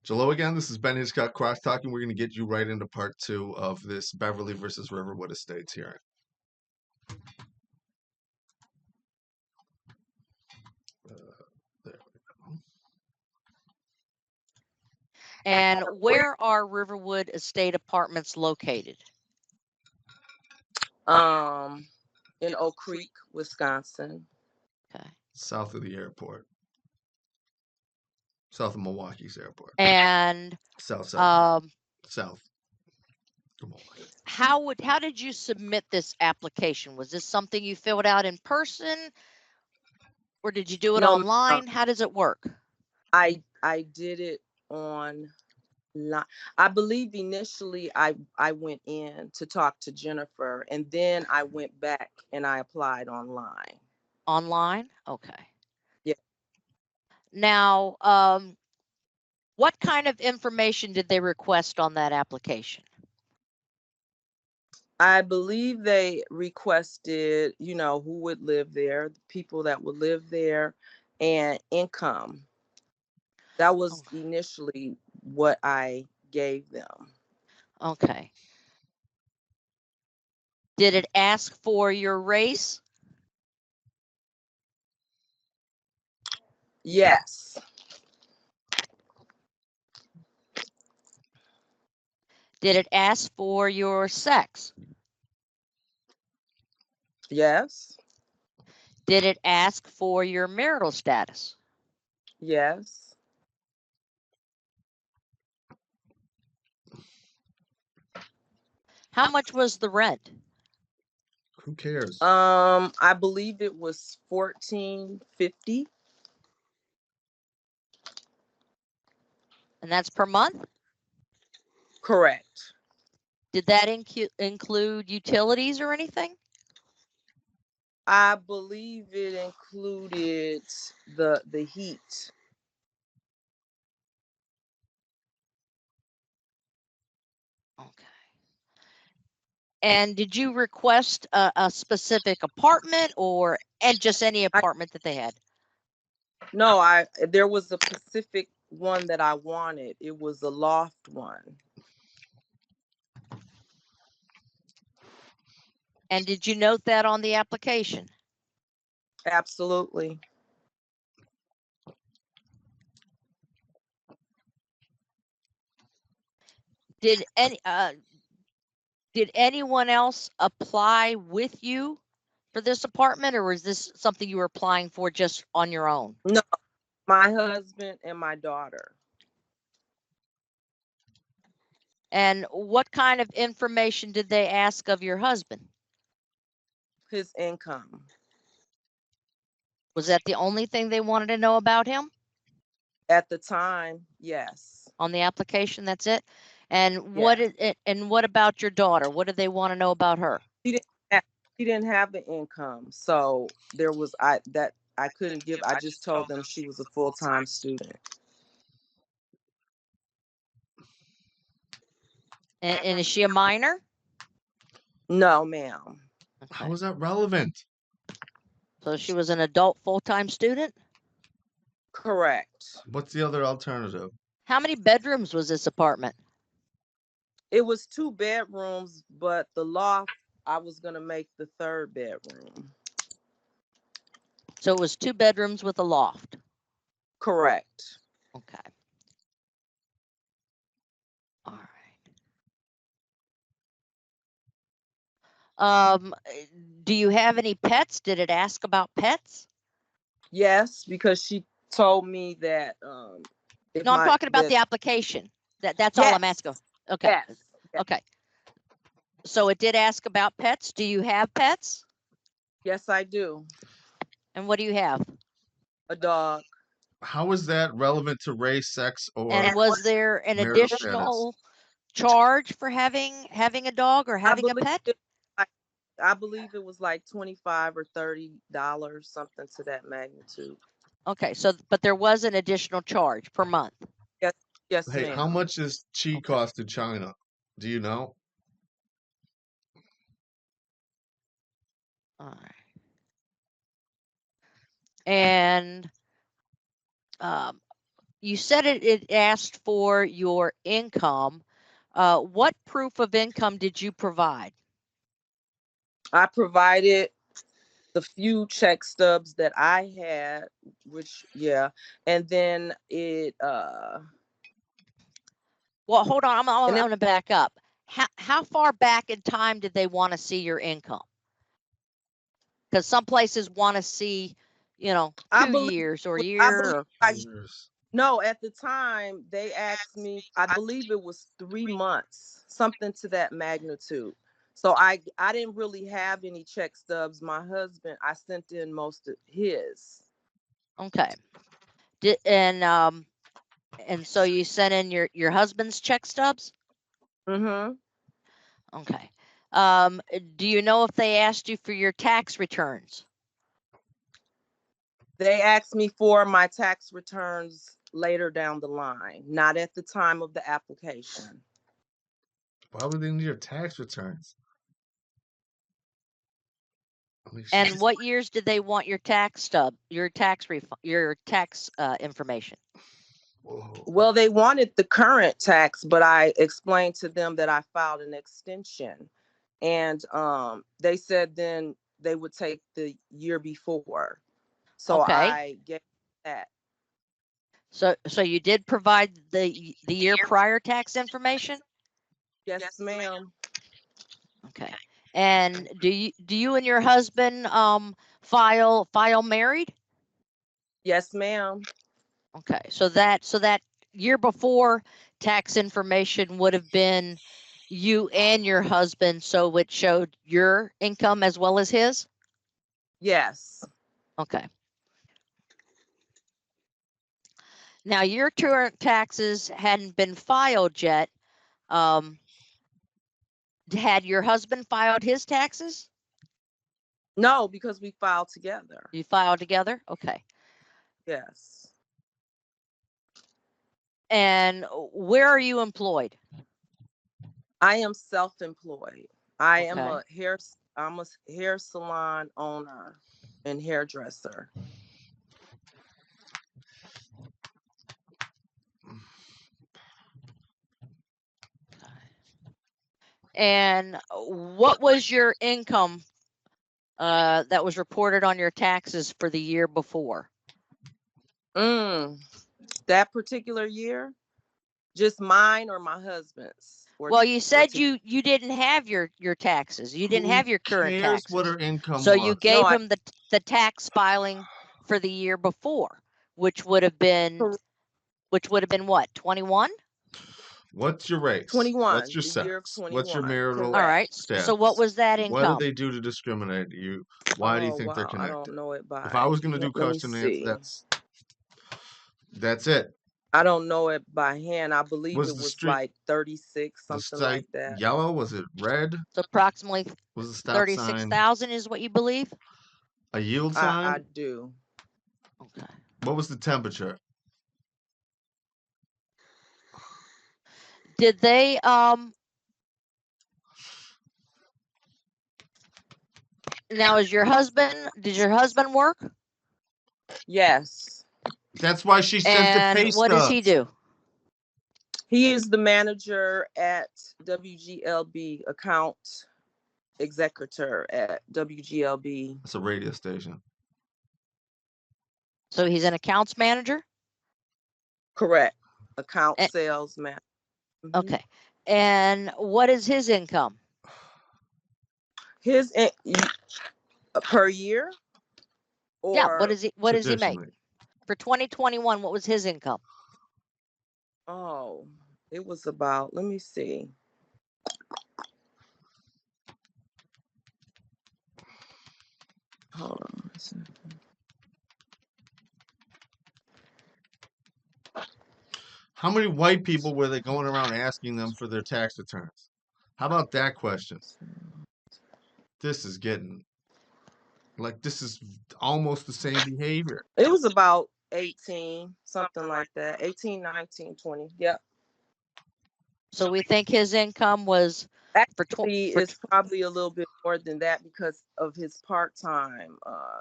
Hello again. This is Ben Hitchcock Crosstalking. We're going to get you right into part two of this Beverly versus Riverwood Estates hearing. There we go. And where are Riverwood Estate Apartments located? In Oak Creek, Wisconsin. Okay. South of the airport. South of Milwaukee's airport. And South. South. How did you submit this application? Was this something you filled out in person, or did you do it online? How does it work? I did it online. I believe initially I went in to talk to Jennifer, and then I went back and I applied online. Online? Okay. Yeah. Now, what kind of information did they request on that application? I believe they requested, who would live there, the people that would live there, and income. That was initially what I gave them. Okay. Did it ask for your race? Yes. Did it ask for your sex? Yes. Did it ask for your marital status? Yes. How much was the rent? Who cares? I believe it was $14.50. And that's per month? Correct. Did that include utilities or anything? I believe it included the heat. Okay. And did you request a specific apartment and just any apartment that they had? No, there was a specific one that I wanted. It was a loft one. And did you note that on the application? Absolutely. Did anyone else apply with you for this apartment, or was this something you were applying for just on your own? No, my husband and my daughter. And what kind of information did they ask of your husband? His income. Was that the only thing they wanted to know about him? At the time, yes. On the application, that's it? And what about your daughter? What did they want to know about her? She didn't have an income, so there was I couldn't give. I just told them she was a full-time student. And is she a minor? No, ma'am. Okay. How is that relevant? So she was an adult full-time student? Correct. What's the other alternative? How many bedrooms was this apartment? It was 2 bedrooms, but the loft, I was going to make the 3rd bedroom. So it was 2 bedrooms with a loft? Correct. Okay. All right. Do you have any pets? Did it ask about pets? Yes, because she told me that. No, I'm talking about the application. That's all I'm asking. Okay. Yes. Okay. So it did ask about pets. Do you have pets? Yes, I do. And what do you have? A dog. How is that relevant to race, sex, or? And was there an additional charge for having a dog or having a pet? I believe it was like $25 or $30, something to that magnitude. Okay, so but there was an additional charge per month. Yes, hey, ma'am. how much does Chi cost to China? Do you know? All right. And you said it asked for your income. What proof of income did you provide? I provided the few check stubs that I had, which, yeah. And then Well, hold on. I'm And then- going to back up. How far back in time did they want to see your income? Because some places want to see, you know, I 2 believe- years or a I year. believe Or, Years. No, at the time they asked me, I believe it was 3 months, something to that magnitude. So I didn't really have any check stubs. My husband, I sent in most of his. okay. And so you sent in your husband's check stubs? Mm-hmm. Okay. Do you know if they asked you for your tax returns? They asked me for my tax returns later down the line, not at the time of the application. Why would they need your tax returns? And what years did they want your tax stub, your tax information? Whoa. Well, they wanted the current tax, but I explained to them that I filed an extension, and they said then they would take the year before. So Okay. I get that. So you did provide the year prior tax information? Yes, ma'am. Okay. And do you and your husband file married? Yes, ma'am. Okay. So that year before tax information would have been you and your husband, so it showed your income as well as his? Yes. Okay. Now your current taxes hadn't been filed yet. Had your husband filed his taxes? No, because we filed together. You filed together? Okay. Yes. And where are you employed? I am self-employed. I'm Okay. a hair salon owner and hairdresser. And what was your income that was reported on your taxes for the year before? That particular year, just mine or my husband's? Well, you said you didn't have your taxes. You didn't have your current Cares taxes. what her income So was? you gave him the tax filing for the year before, which would have been what, 21? What's your race? 21. What's your The year of sex? 21. What's your marital All right. status? So what was that What did income? they do to discriminate you? Why do you think they're I connected? don't know it by. If I was going to do let me question and answer, see. that's it. I don't know it by hand. I believe Was it the was street- like 36, The something site like that. yellow? Was it red? So approximately Was the stop sign 36,000 is what you believe? a yield sign? I do. Okay. What was the temperature? Did they now did your husband work? Yes. That's why she sent And the pay what does he stubs. do? He is the manager at WGLB, account executor at WGLB. It's a radio station. So he's an accounts manager? Correct. Account sales man. Okay. And what is his income? His per year? Or yeah, what does he make? Traditionally. For 2021, what was his income? Oh, it was about, let me see. Hold on. How many white people were they going around asking them for their tax returns? How about that question? This is getting like, this is almost the same behavior. It was about 18, something like that. 18, 19, 20. Yep. So we think his income was Actually, it's probably a little bit more than that because of his part-time.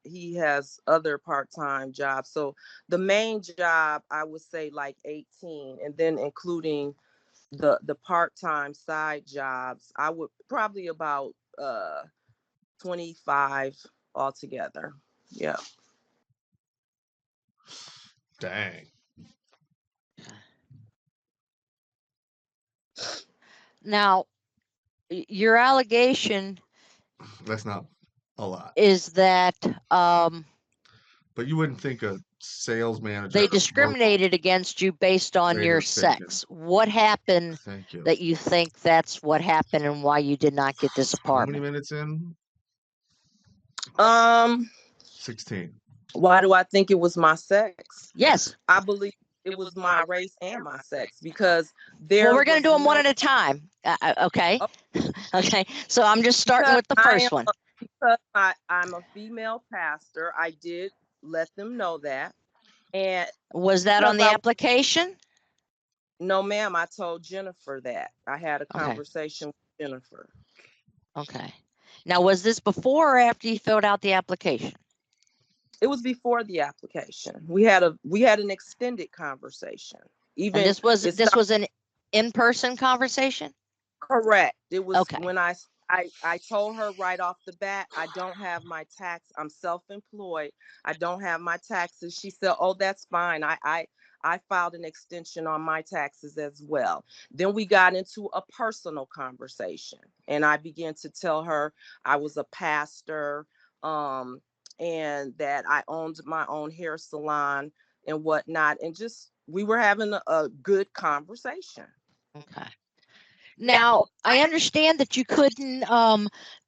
He has other part-time jobs. So the main job, I would say like 18, and then including the part-time side jobs, I would probably about 25 altogether. Yeah. Dang. Now, your allegation That's not a lot. is that But you wouldn't think a sales manager they at a local discriminated against you based on radio your station. sex. What happened Thank you. that you think that's what happened and why you did not get this How many apartment? minutes in? 16. Why do I think it was my sex? Yes. I believe it was my race and my sex because Well, we're going to do them one at a time. Okay. Okay. So I'm just starting with the first one. Because I'm a female pastor, I did let them know that. And was that on the application? No, ma'am. I told Jennifer that. I had a conversation with Jennifer. Okay. Now, was this before or after you filled out the application? It was before the application. We had an extended conversation. Even and this was an in-person conversation? Correct. It was when I told her right off the bat, I don't have my tax. I'm self-employed. I don't have my taxes. She said, "Oh, that's fine. I filed an extension on my taxes as well." Then we got into a personal conversation, and I began to tell her I was a pastor, and that I owned my own hair salon and whatnot, and just we were having a good conversation. Okay. Now, I understand that you couldn't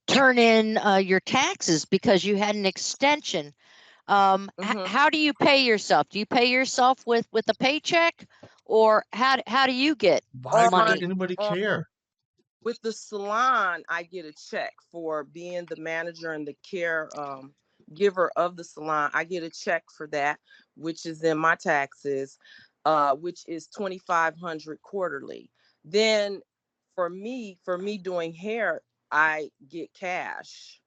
turn in your taxes because you had an extension. How do you pay yourself? Do you pay yourself with a paycheck, or how do you get money? Why does anybody care? With the salon, I get a check for being the manager and the care giver of the salon. I get a check for that, which is in my taxes, which is $2,500 quarterly. Then for me doing hair, I get cash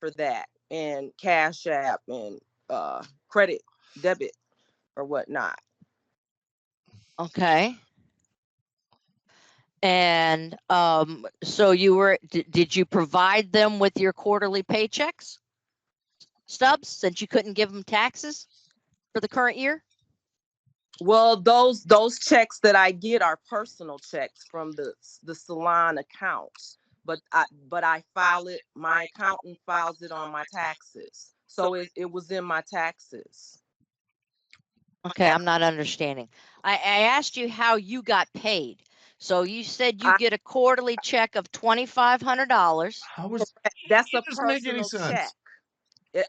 for that, and Cash App and credit, debit, or whatnot. Okay. And so did you provide them with your quarterly paychecks stubs since you couldn't give them taxes for the current year? Well, those checks that I get are personal checks from the salon accounts, but I file it. My accountant files it on my taxes, so it was in my taxes. Okay, I'm not understanding. I asked you how you got paid. So you said you get a quarterly check of $2,500. How was that's a personal check?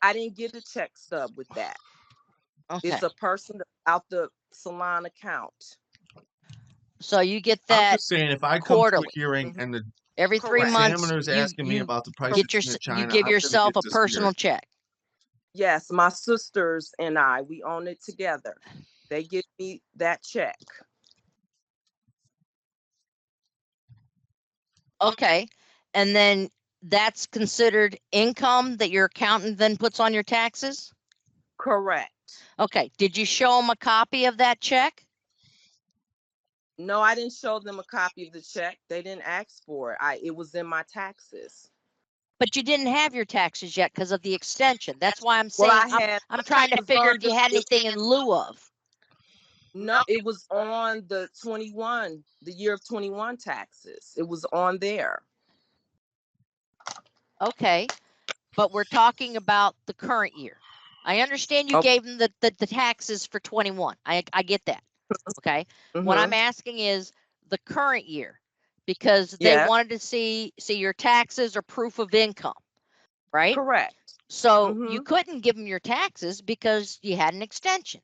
I didn't get a check stub with that. Okay. It's a person out the salon account. So you get that. I'm just saying, if I come to a hearing and the every 3 months, examiner's asking me about the price of China, you give yourself a personal check. Yes, my sisters and we own it together. They give me that check. Okay. And then that's considered income that your accountant then puts on your taxes? Correct. Okay. Did you show them a copy of that check? No, I didn't show them a copy of the check. They didn't ask for it. It was in my taxes. But you didn't have your taxes yet because of the extension. That's why I'm saying I'm trying to figure if you had anything in lieu of. No, it was on the year of 21 taxes. It was on there. Okay. But we're talking about the current year. I understand you gave them the taxes for 21. I get that. Okay. What I'm asking is the current year, because they wanted to see your taxes or proof of income, right? Correct. So you couldn't give them your taxes because you had an extension.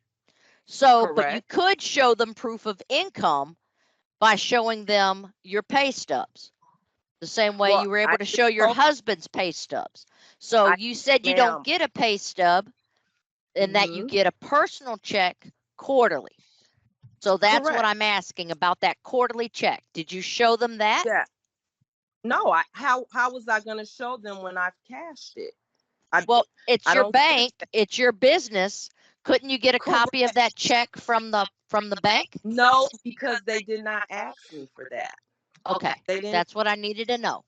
So, but you could show them proof of income by showing them your pay stubs. The same way you were able to show your husband's pay stubs. So you said you don't get a pay stub and that you get a personal check quarterly. So that's what I'm asking about, that quarterly check. Did you show them that? Yeah. No, how was I going to show them when I've cashed it? Well, it's I your don't bank, it's your business. Couldn't you get a copy of Correct. that check from the bank? No, because they did not ask me for that. Okay, They didn't. that's what I needed to know.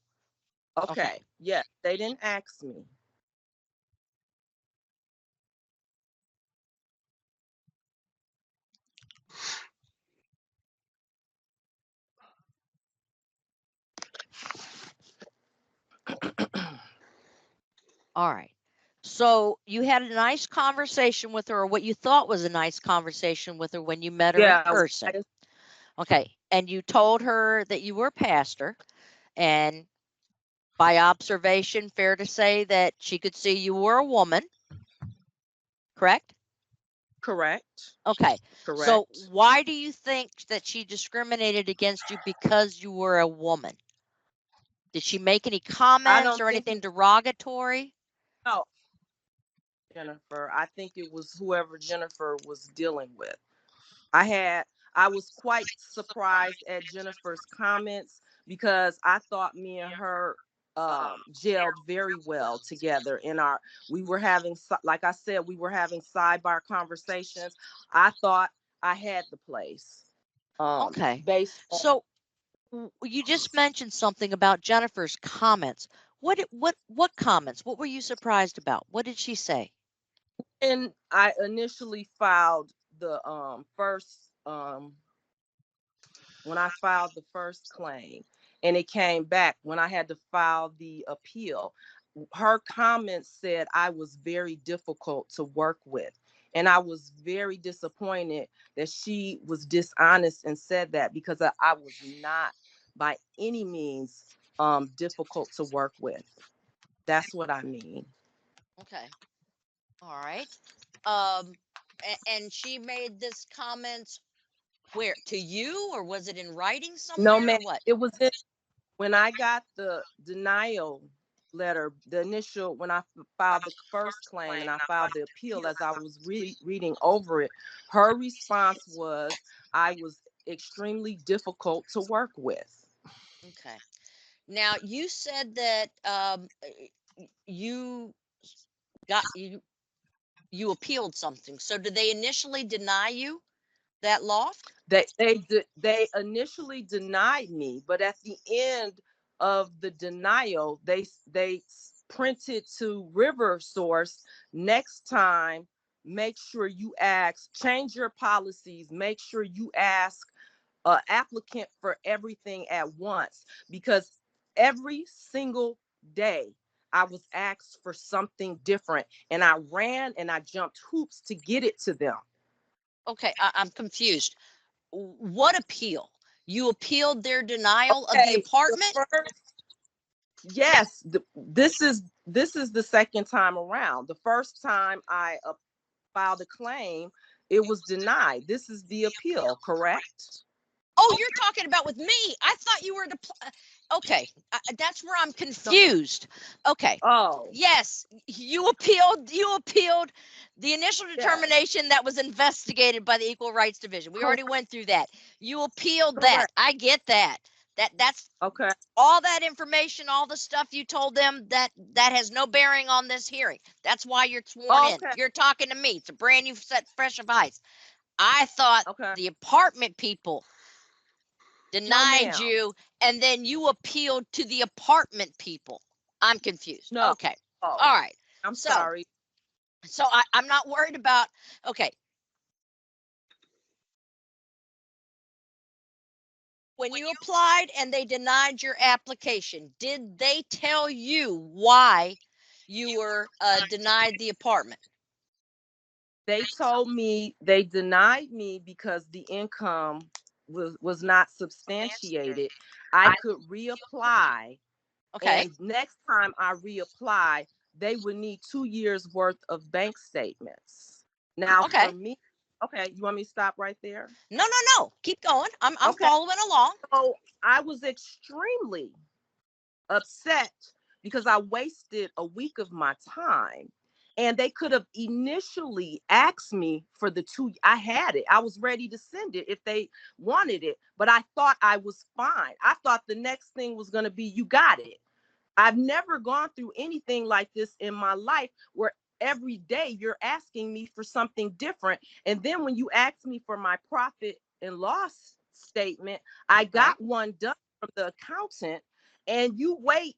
Okay. Yeah, they didn't ask me. All right. So you had a nice conversation with her, or what you thought was a nice conversation with her when you met her in person. Okay. And you told her that you were a pastor, and by observation, fair to say that she could see you were a woman, correct? Correct. Okay. Correct. So why do you think that she discriminated against you because you were a woman? Did she make any comments or anything derogatory? No, Jennifer. I think it was whoever Jennifer was dealing with. I was quite surprised at Jennifer's comments because I thought me and her gelled very well together we were having, like I said, we were having sidebar conversations. I thought I had the place. Okay. Based on, So you just mentioned something about Jennifer's comments. What comments? What were you surprised about? What did she say? and I initially filed the first when I filed the first claim, and it came back when I had to file the appeal. Her comments said I was very difficult to work with. And I was very disappointed that she was dishonest and said that, because I was not by any means difficult to work with. That's what I mean. Okay. All right. And she made this comments where, to you, or was it in writing somewhere? No, ma'am. Or what? It was when I got the denial letter, the initial, when I filed the first claim and I filed the appeal, as I was reading over it, her response was, I was extremely difficult to work with. Okay. Now you said that you got you appealed something. So did they initially deny you that loft? They initially denied me, but at the end of the denial, they printed to River Source, next time, make sure you ask, change your policies, make sure you ask an applicant for everything at once, because every single day I was asked for something different, and I ran and I jumped hoops to get it to them. Okay, I'm confused. What appeal? You appealed their denial of the apartment? Yes, this is the second time around. The first time I filed a claim, it was denied. This is the appeal, correct? Oh, you're talking about with me. I thought you were okay. That's where I'm confused. Okay. Oh. Yes, you appealed the initial determination that was investigated by the Equal Rights Division. We already went through that. You appealed that. I get that. That's okay. All that information, all the stuff you told them, that has no bearing on this hearing. That's why you're sworn in. You're talking to me. It's a brand new set, fresh of eyes. I thought the apartment people denied you, and then you appealed to the apartment people. I'm confused. No. Okay. All right. I'm sorry. So I'm not worried about, okay. When you applied and they denied your application, did they tell you why you were denied the apartment? They told me they denied me because the income was not substantiated. I could reapply. Okay. And next time I reapply, they would need 2 years worth of bank statements. Now, for me, okay, you want me to stop right there? No. Keep going. I'm following along. So I was extremely upset because I wasted a week of my time. And they could have initially asked me for the 2. I had it. I was ready to send it if they wanted it. But I thought I was fine. I thought the next thing was going to be, you got it. I've never gone through anything like this in my life where every day you're asking me for something different. And then when you ask me for my profit and loss statement, I got one done from the accountant, and you wait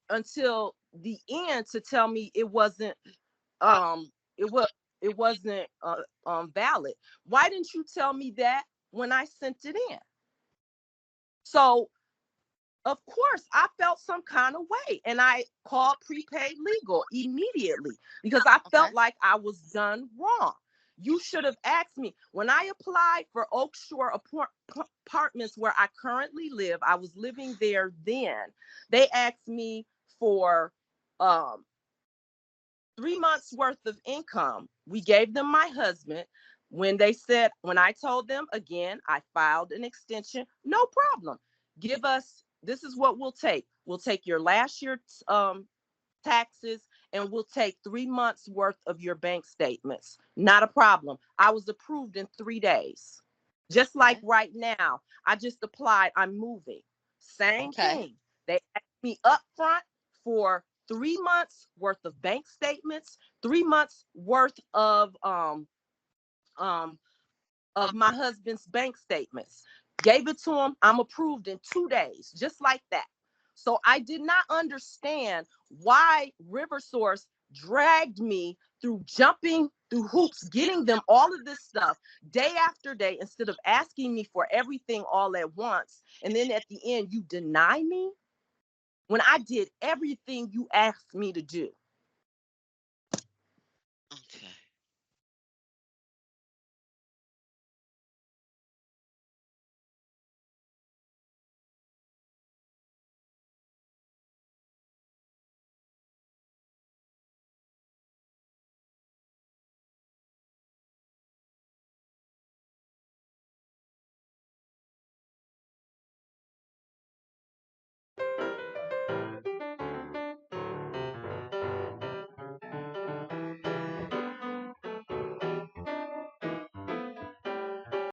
until the end to tell me it wasn't it was it wasn't valid. Why didn't you tell me that when I sent it in? So of course, I felt some kind of way, and I called prepaid legal immediately because I felt like I was done wrong. You should have asked me when I applied for Oak Shore Apartments, where I currently live. I was living there then. They asked me for 3 months worth of income. We gave them my husband. When I told them again, I filed an extension, no problem. Give us, this is what we'll take. We'll take your last year's taxes, and we'll take 3 months worth of your bank statements. Not a problem. I was approved in 3 days. Just like right now, I just applied, I'm moving. Same thing. They asked me up front for 3 months worth of bank statements, 3 months worth of my husband's bank statements. Gave it to him. I'm approved in 2 days, just like that. So I did not understand why RiverSource dragged me through jumping through hoops, getting them all of this stuff day after day, instead of asking me for everything all at once. And then at the end, you deny me when I did everything you asked me to do.